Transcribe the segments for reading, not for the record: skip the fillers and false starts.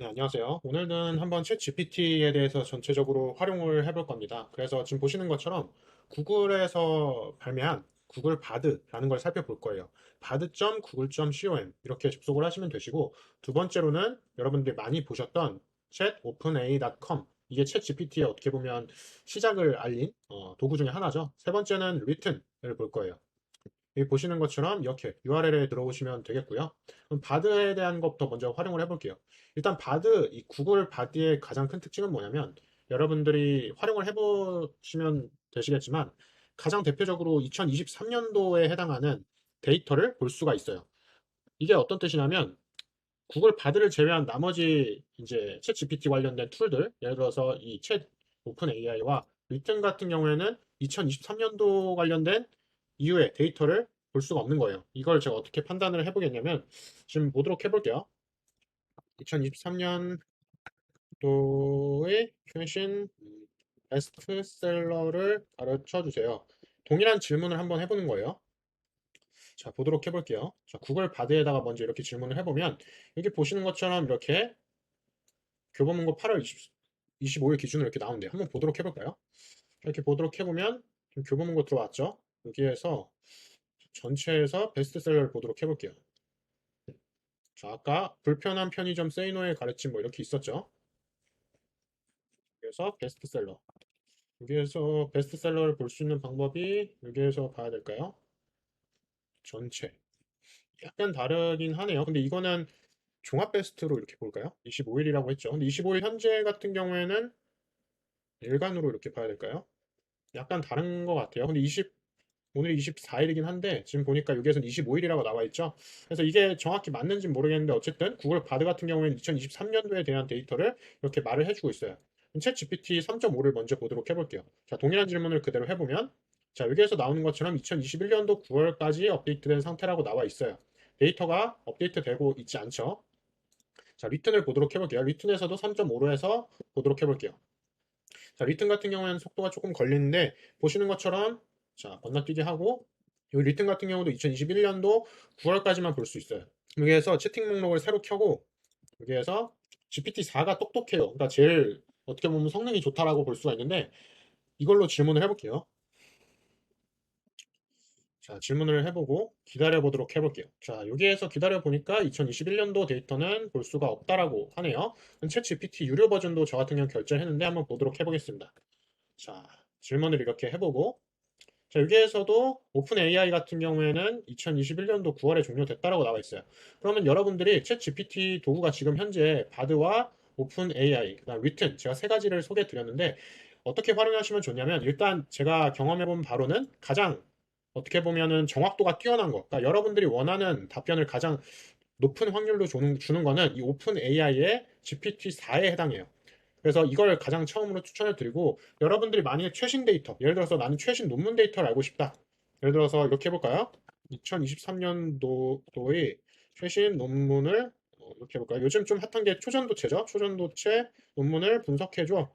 네, 안녕하세요. 오늘은 한번 챗 GPT에 대해서 전체적으로 활용을 해볼 겁니다. 그래서 지금 보시는 것처럼 구글에서 발매한 구글 바드라는 걸 살펴볼 거예요. bard.google.com 이렇게 접속을 하시면 되시고, 두 번째로는 여러분들이 많이 보셨던 챗 openai.com, 이게 챗 GPT의 어떻게 보면 시작을 알린 도구 중에 하나죠. 세 번째는 written을 볼 거예요. 여기 보시는 것처럼 이렇게 URL에 들어오시면 되겠고요. 그럼 바드에 대한 것부터 먼저 활용을 해볼게요. 일단 바드, 이 구글 바드의 가장 큰 특징은 뭐냐면 여러분들이 활용을 해보시면 되시겠지만 가장 대표적으로 2023년도에 해당하는 데이터를 볼 수가 있어요. 이게 어떤 뜻이냐면 구글 바드를 제외한 나머지 이제 챗 GPT 관련된 툴들, 예를 들어서 이 챗 오픈 AI와 리튼 같은 경우에는 2023년도 관련된 이후의 데이터를 볼 수가 없는 거예요. 이걸 제가 어떻게 판단을 해보겠냐면 지금 보도록 해볼게요. 2023년도의 최신 베스트셀러를 가르쳐 주세요. 동일한 질문을 한번 해보는 거예요. 자, 보도록 해볼게요. 자, 구글 바드에다가 먼저 이렇게 질문을 해보면 여기 보시는 것처럼 이렇게 교보문고 8월 25일 기준으로 이렇게 나오는데 한번 보도록 해볼까요? 이렇게 보도록 해보면 지금 교보문고 들어왔죠? 여기에서 전체에서 베스트셀러를 보도록 해볼게요. 자, 아까 불편한 편의점 세이노의 가르침 뭐 이렇게 있었죠? 그래서 베스트셀러. 여기에서 베스트셀러를 볼 수 있는 방법이 여기에서 봐야 될까요? 전체. 약간 다르긴 하네요. 근데 이거는 종합 베스트로 이렇게 볼까요? 25일이라고 했죠. 근데 25일 현재 같은 경우에는 일간으로 이렇게 봐야 될까요? 약간 다른 것 같아요. 근데 오늘이 24일이긴 한데 지금 보니까 여기에서는 25일이라고 나와 있죠. 그래서 이게 정확히 맞는지 모르겠는데 어쨌든 구글 바드 같은 경우에는 2023년도에 대한 데이터를 이렇게 말을 해주고 있어요. 챗 GPT 3.5를 먼저 보도록 해볼게요. 자, 동일한 질문을 그대로 해보면 자, 여기에서 나오는 것처럼 2021년도 9월까지 업데이트된 상태라고 나와 있어요. 데이터가 업데이트되고 있지 않죠. 자, 리튼을 보도록 해볼게요. 리튼에서도 3.5로 해서 보도록 해볼게요. 자, 리튼 같은 경우에는 속도가 조금 걸리는데 보시는 것처럼 자, 건너뛰기 하고 이 리튼 같은 경우도 2021년도 9월까지만 볼 수 있어요. 여기에서 채팅 목록을 새로 켜고 여기에서 GPT-4가 똑똑해요. 그러니까 제일 어떻게 보면 성능이 좋다라고 볼 수가 있는데 이걸로 질문을 해볼게요. 자, 질문을 해보고 기다려보도록 해볼게요. 자, 여기에서 기다려보니까 2021년도 데이터는 볼 수가 없다라고 하네요. 챗 GPT 유료 버전도 저 같은 경우 결제했는데 한번 보도록 해보겠습니다. 자, 질문을 이렇게 해보고 자, 여기에서도 오픈 AI 같은 경우에는 2021년도 9월에 종료됐다라고 나와 있어요. 그러면 여러분들이 챗 GPT 도구가 지금 현재 바드와 오픈 AI, 그다음 리튼 제가 세 가지를 소개해 드렸는데 어떻게 활용하시면 좋냐면 일단 제가 경험해본 바로는 가장 어떻게 보면은 정확도가 뛰어난 거, 그러니까 여러분들이 원하는 답변을 가장 높은 확률로 주는 거는 이 오픈 AI의 GPT-4에 해당해요. 그래서 이걸 가장 처음으로 추천을 드리고 여러분들이 만약에 최신 데이터, 예를 들어서 나는 최신 논문 데이터를 알고 싶다. 예를 들어서 이렇게 해볼까요? 2023년도의 최신 논문을 이렇게 해볼까요? 요즘 좀 핫한 게 초전도체죠. 초전도체 논문을 분석해줘.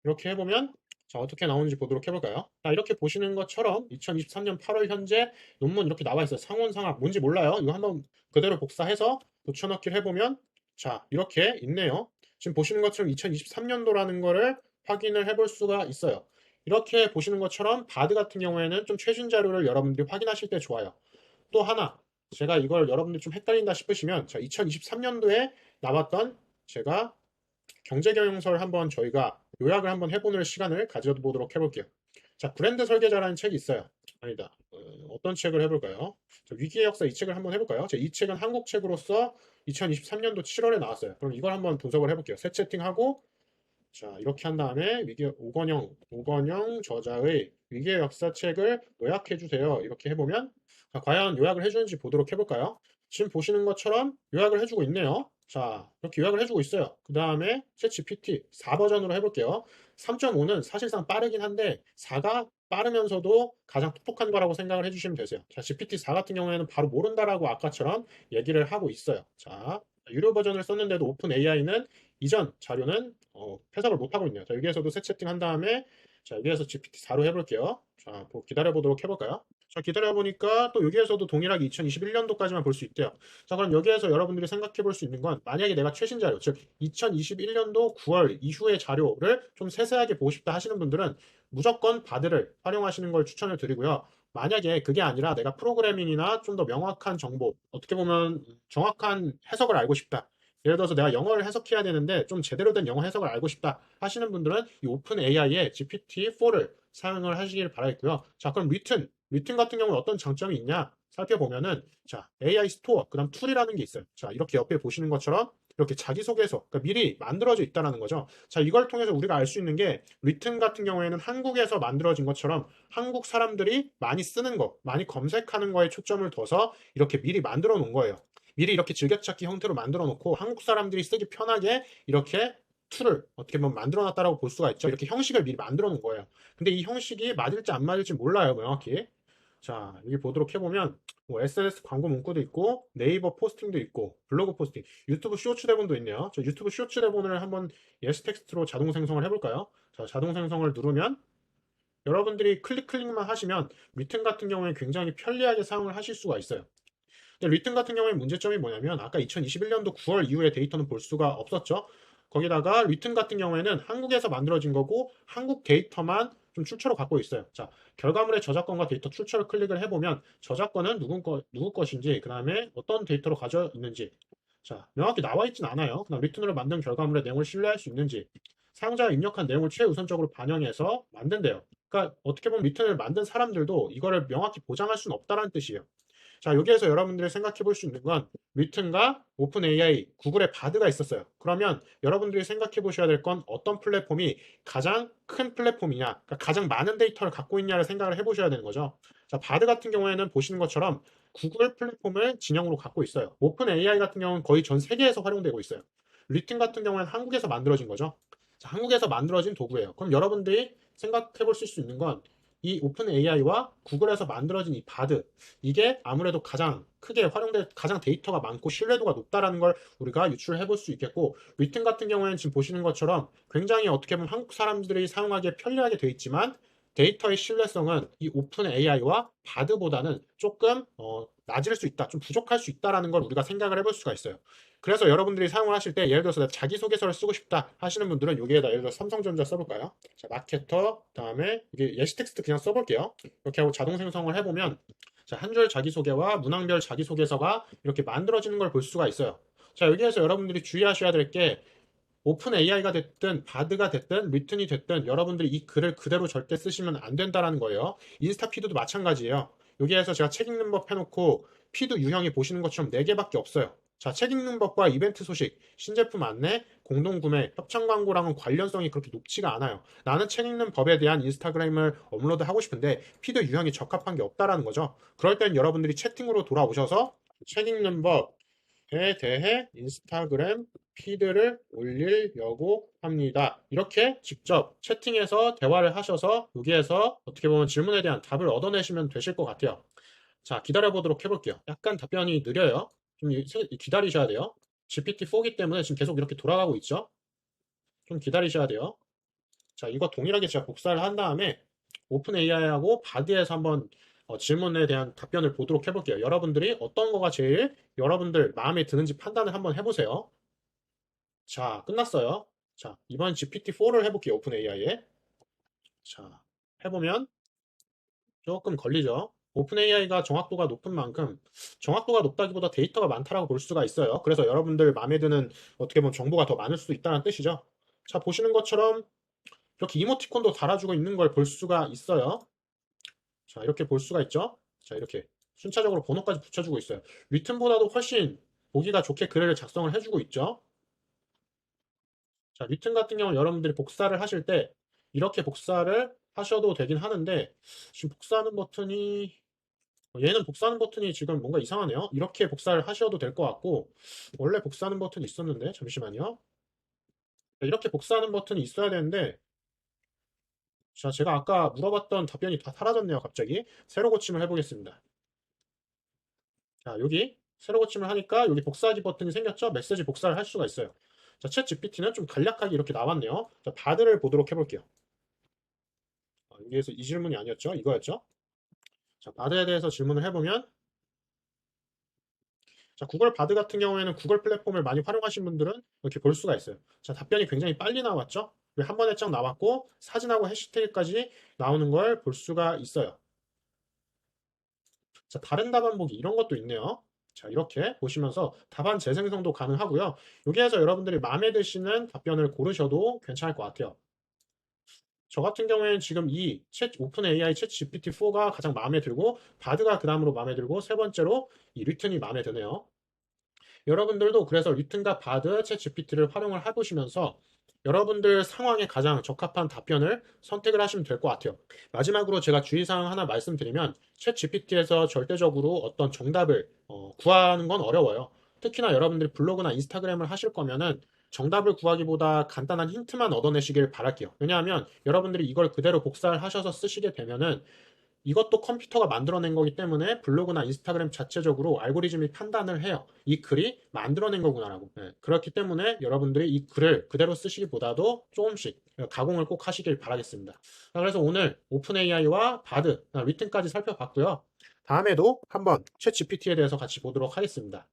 이렇게 해보면 자, 어떻게 나오는지 보도록 해볼까요? 자, 이렇게 보시는 것처럼 2023년 8월 현재 논문 이렇게 나와 있어요. 상온상학 뭔지 몰라요. 이거 한번 그대로 복사해서 붙여넣기를 해보면 자, 이렇게 있네요. 지금 보시는 것처럼 2023년도라는 거를 확인을 해볼 수가 있어요. 이렇게 보시는 것처럼 바드 같은 경우에는 좀 최신 자료를 여러분들이 확인하실 때 좋아요. 또 하나, 제가 이걸 여러분들 좀 헷갈린다 싶으시면 자, 2023년도에 나왔던 제가 경제경영서를 한번 저희가 요약을 한번 해보는 시간을 가져보도록 해볼게요. 자, 브랜드 설계자라는 책이 있어요. 아니다. 어떤 책을 해볼까요? 자, 위기의 역사 이 책을 한번 해볼까요? 자, 이 책은 한국 책으로서 2023년도 7월에 나왔어요. 그럼 이걸 한번 분석을 해볼게요. 새 채팅하고 자, 이렇게 한 다음에 오건영 저자의 위기의 역사 책을 요약해 주세요. 이렇게 해보면 자, 과연 요약을 해주는지 보도록 해볼까요? 지금 보시는 것처럼 요약을 해주고 있네요. 자, 이렇게 요약을 해주고 있어요. 그 다음에 챗 GPT 4 버전으로 해볼게요. 3.5는 사실상 빠르긴 한데 4가 빠르면서도 가장 똑똑한 거라고 생각을 해주시면 되세요. 자, GPT-4 같은 경우에는 바로 모른다라고 아까처럼 얘기를 하고 있어요. 자, 유료 버전을 썼는데도 오픈 AI는 이전 자료는 해석을 못하고 있네요. 자, 여기에서도 새 채팅 한 다음에 자, 여기에서 GPT-4로 해볼게요. 자, 기다려 보도록 해볼까요? 자, 기다려보니까 또 여기에서도 동일하게 2021년도까지만 볼 수 있대요. 자, 그럼 여기에서 여러분들이 생각해 볼 수 있는 건 만약에 내가 최신 자료, 즉 2021년도 9월 이후의 자료를 좀 세세하게 보고 싶다 하시는 분들은 무조건 바드를 활용하시는 걸 추천을 드리고요. 만약에 그게 아니라 내가 프로그래밍이나 좀 더 명확한 정보, 어떻게 보면 정확한 해석을 알고 싶다. 예를 들어서 내가 영어를 해석해야 되는데 좀 제대로 된 영어 해석을 알고 싶다 하시는 분들은 이 오픈 AI의 GPT-4를 사용을 하시길 바라겠고요. 자, 그럼 리튼 같은 경우는 어떤 장점이 있냐 살펴보면은, 자, AI 스토어, 그다음 툴이라는 게 있어요. 자, 이렇게 옆에 보시는 것처럼 이렇게 자기소개서, 그러니까 미리 만들어져 있다라는 거죠. 자, 이걸 통해서 우리가 알 수 있는 게 리튼 같은 경우에는 한국에서 만들어진 것처럼 한국 사람들이 많이 쓰는 거, 많이 검색하는 거에 초점을 둬서 이렇게 미리 만들어 놓은 거예요. 미리 이렇게 즐겨찾기 형태로 만들어 놓고 한국 사람들이 쓰기 편하게 이렇게 툴을 어떻게 보면 만들어 놨다라고 볼 수가 있죠. 이렇게 형식을 미리 만들어 놓은 거예요. 근데 이 형식이 맞을지 안 맞을지 몰라요, 명확히. 자, 여기 보도록 해보면 뭐 SNS 광고 문구도 있고 네이버 포스팅도 있고 블로그 포스팅, 유튜브 쇼츠 대본도 있네요. 저 유튜브 쇼츠 대본을 한번 예스 텍스트로 자동 생성을 해볼까요? 자, 자동 생성을 누르면 여러분들이 클릭만 하시면 리튼 같은 경우에 굉장히 편리하게 사용을 하실 수가 있어요. 근데 리튼 같은 경우에 문제점이 뭐냐면 아까 2021년도 9월 이후의 데이터는 볼 수가 없었죠. 거기다가 리튼 같은 경우에는 한국에서 만들어진 거고 한국 데이터만 좀 출처로 갖고 있어요. 자, 결과물의 저작권과 데이터 출처를 클릭을 해보면 저작권은 누구 것인지, 그 다음에 어떤 데이터로 가져 있는지, 자, 명확히 나와 있진 않아요. 그다음 리튼으로 만든 결과물의 내용을 신뢰할 수 있는지, 사용자가 입력한 내용을 최우선적으로 반영해서 만든대요. 그러니까 어떻게 보면 리튼을 만든 사람들도 이거를 명확히 보장할 수는 없다는 뜻이에요. 자, 여기에서 여러분들이 생각해 볼 수 있는 건 리튼과 오픈 AI, 구글의 바드가 있었어요. 그러면 여러분들이 생각해 보셔야 될 건 어떤 플랫폼이 가장 큰 플랫폼이냐, 그러니까 가장 많은 데이터를 갖고 있냐를 생각을 해 보셔야 되는 거죠. 자, 바드 같은 경우에는 보시는 것처럼 구글 플랫폼을 진영으로 갖고 있어요. 오픈 AI 같은 경우는 거의 전 세계에서 활용되고 있어요. 리튼 같은 경우에는 한국에서 만들어진 거죠. 자, 한국에서 만들어진 도구예요. 그럼 여러분들이 생각해 보실 수 있는 건 이 오픈 AI와 구글에서 만들어진 이 바드, 이게 아무래도 가장 크게 활용될, 가장 데이터가 많고 신뢰도가 높다라는 걸 우리가 유출해 볼 수 있겠고, 리튼 같은 경우에는 지금 보시는 것처럼 굉장히 어떻게 보면 한국 사람들이 사용하기에 편리하게 되어 있지만 데이터의 신뢰성은 이 오픈 AI와 바드보다는 조금 낮을 수 있다, 좀 부족할 수 있다라는 걸 우리가 생각을 해볼 수가 있어요. 그래서 여러분들이 사용을 하실 때 예를 들어서 내가 자기소개서를 쓰고 싶다 하시는 분들은 여기에다 예를 들어서 삼성전자 써볼까요? 자, 마케터, 그다음에 이게 예시 텍스트 그냥 써볼게요. 이렇게 하고 자동 생성을 해보면, 자, 한 줄 자기소개와 문항별 자기소개서가 이렇게 만들어지는 걸 볼 수가 있어요. 자, 여기에서 여러분들이 주의하셔야 될 게 오픈 AI가 됐든 바드가 됐든 리튼이 됐든 여러분들이 이 글을 그대로 절대 쓰시면 안 된다라는 거예요. 인스타 피드도 마찬가지예요. 여기에서 제가 책 읽는 법 해놓고 피드 유형이 보시는 것처럼 4개밖에 없어요. 자, 책 읽는 법과 이벤트 소식, 신제품 안내, 공동구매, 협찬 광고랑은 관련성이 그렇게 높지가 않아요. 나는 책 읽는 법에 대한 인스타그램을 업로드 하고 싶은데 피드 유형이 적합한 게 없다라는 거죠. 그럴 땐 여러분들이 채팅으로 돌아오셔서 책 읽는 법에 대해 인스타그램 피드를 올리려고 합니다. 이렇게 직접 채팅에서 대화를 하셔서 여기에서 어떻게 보면 질문에 대한 답을 얻어내시면 되실 것 같아요. 자, 기다려보도록 해볼게요. 약간 답변이 느려요. 좀 기다리셔야 돼요. GPT-4기 때문에 지금 계속 이렇게 돌아가고 있죠. 좀 기다리셔야 돼요. 자, 이거 동일하게 제가 복사를 한 다음에 오픈 AI하고 바디에서 한번 질문에 대한 답변을 보도록 해볼게요. 여러분들이 어떤 거가 제일 여러분들 마음에 드는지 판단을 한번 해보세요. 자, 끝났어요. 자, 이번 GPT-4를 해볼게요. 오픈 AI에. 자, 해보면 조금 걸리죠. 오픈 AI가 정확도가 높은 만큼 정확도가 높다기보다 데이터가 많다라고 볼 수가 있어요. 그래서 여러분들 마음에 드는 어떻게 보면 정보가 더 많을 수도 있다는 뜻이죠. 자, 보시는 것처럼 이렇게 이모티콘도 달아주고 있는 걸 볼 수가 있어요. 자, 이렇게 볼 수가 있죠. 자, 이렇게 순차적으로 번호까지 붙여주고 있어요. 리튼보다도 훨씬 보기가 좋게 글을 작성을 해주고 있죠. 자, 리튼 같은 경우는 여러분들이 복사를 하실 때 이렇게 복사를 하셔도 되긴 하는데 지금 복사하는 버튼이 얘는 복사하는 버튼이 지금 뭔가 이상하네요. 이렇게 복사를 하셔도 될 것 같고 원래 복사하는 버튼이 있었는데 잠시만요. 이렇게 복사하는 버튼이 있어야 되는데, 자, 제가 아까 물어봤던 답변이 다 사라졌네요. 갑자기 새로 고침을 해보겠습니다. 자, 여기 새로 고침을 하니까 여기 복사하기 버튼이 생겼죠? 메시지 복사를 할 수가 있어요. 자, 챗 GPT는 좀 간략하게 이렇게 나왔네요. 자, 바드를 보도록 해볼게요. 여기에서 이 질문이 아니었죠? 이거였죠? 자, 바드에 대해서 질문을 해보면, 자, 구글 바드 같은 경우에는 구글 플랫폼을 많이 활용하신 분들은 이렇게 볼 수가 있어요. 자, 답변이 굉장히 빨리 나왔죠? 한 번에 쫙 나왔고, 사진하고 해시태그까지 나오는 걸 볼 수가 있어요. 자, 다른 답안 보기 이런 것도 있네요. 자, 이렇게 보시면서 답안 재생성도 가능하고요. 여기에서 여러분들이 마음에 드시는 답변을 고르셔도 괜찮을 것 같아요. 저 같은 경우에는 지금 이 오픈 AI 챗 GPT-4가 가장 마음에 들고, 바드가 그 다음으로 마음에 들고, 세 번째로 이 리튼이 마음에 드네요. 여러분들도 그래서 리튼과 바드, 챗 GPT를 활용을 해보시면서 여러분들 상황에 가장 적합한 답변을 선택을 하시면 될 것 같아요. 마지막으로 제가 주의사항 하나 말씀드리면, 챗 GPT에서 절대적으로 어떤 정답을 구하는 건 어려워요. 특히나 여러분들이 블로그나 인스타그램을 하실 거면은 정답을 구하기보다 간단한 힌트만 얻어내시길 바랄게요. 왜냐하면 여러분들이 이걸 그대로 복사를 하셔서 쓰시게 되면은 이것도 컴퓨터가 만들어낸 거기 때문에 블로그나 인스타그램 자체적으로 알고리즘이 판단을 해요. 이 글이 만들어낸 거구나라고. 네. 그렇기 때문에 여러분들이 이 글을 그대로 쓰시기보다도 조금씩 가공을 꼭 하시길 바라겠습니다. 자, 그래서 오늘 오픈 AI와 바드, 리튼까지 살펴봤고요. 다음에도 한번 챗 GPT에 대해서 같이 보도록 하겠습니다.